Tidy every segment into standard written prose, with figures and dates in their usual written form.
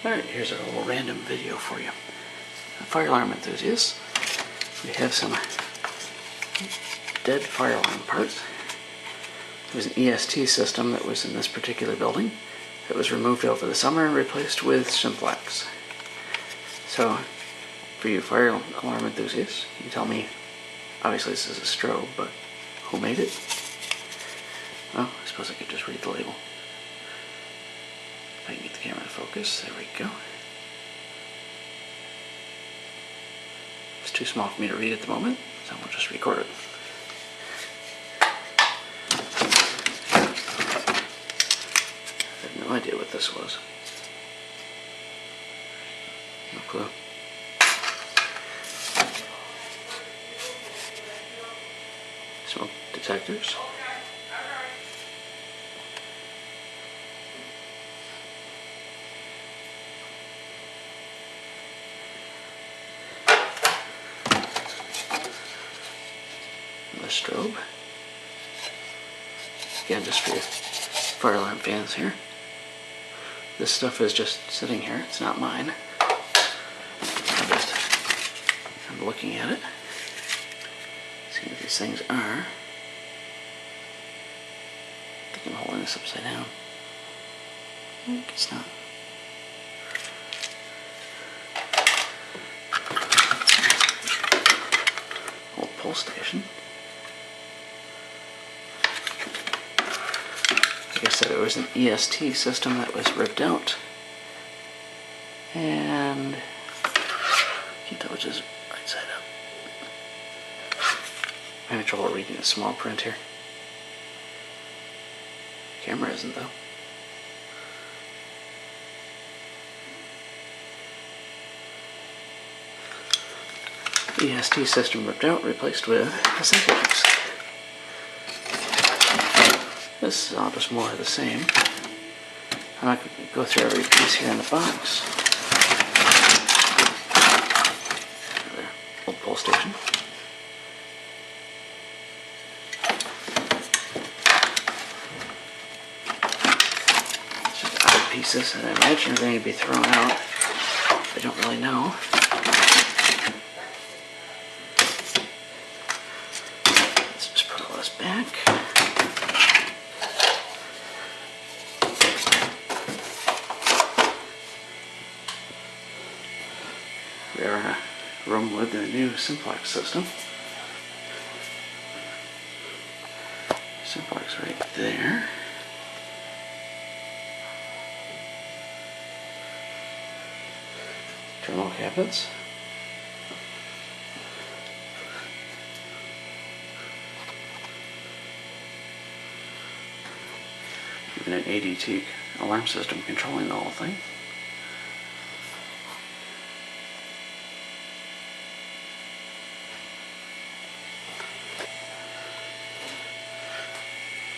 Alright, here's a little random video for you. Fire alarm enthusiasts, we have some dead fire alarm parts. There was an EST system that was in this particular building that was removed over the summer and replaced with Simplex. So, for you fire alarm enthusiasts, you tell me, obviously this is a strobe, but who made it? Well, I suppose I could just read the label. If I can get the camera to focus, there we go. It's too small for me to read at the moment, so we'll just record it. I have no idea what this was. No clue. Smoke detectors. The strobe. Again, just for you fire alarm fans here. This stuff is just sitting here. It's not mine. I'm looking at it. See what these things are. I think I'm holding this upside down. I think it's not. Old pull station. Like I said, it was an EST system that was ripped out. And I can't tell which is right side up. I'm having trouble reading the small print here. Camera isn't though. EST system ripped out, replaced with a Simplex. This is all just more of the same. I'm not going to go through every piece here in the box. There, old pull station. It's just odd pieces that I imagine are going to be thrown out. I don't really know. Let's just put all this back. We are in a room with the new Simplex system. Simplex right there. Terminal cabinets. Even an ADT alarm system controlling the whole thing.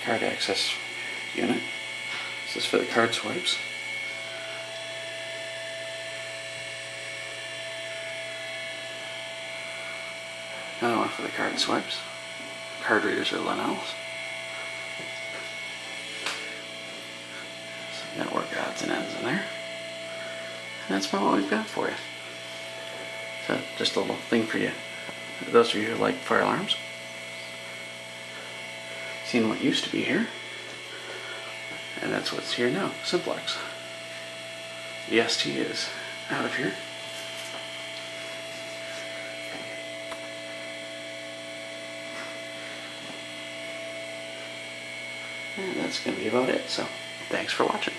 Card access unit. This is for the card swipes. Another one for the card swipes. Card readers are Lenels. Some network odds and ends in there. And that's about what we've got for you. So just a little thing for you. Those of you who like fire alarms. Seen what used to be here, and that's what's here now, Simplex. EST is out of here. And that's going to be about it, so thanks for watching.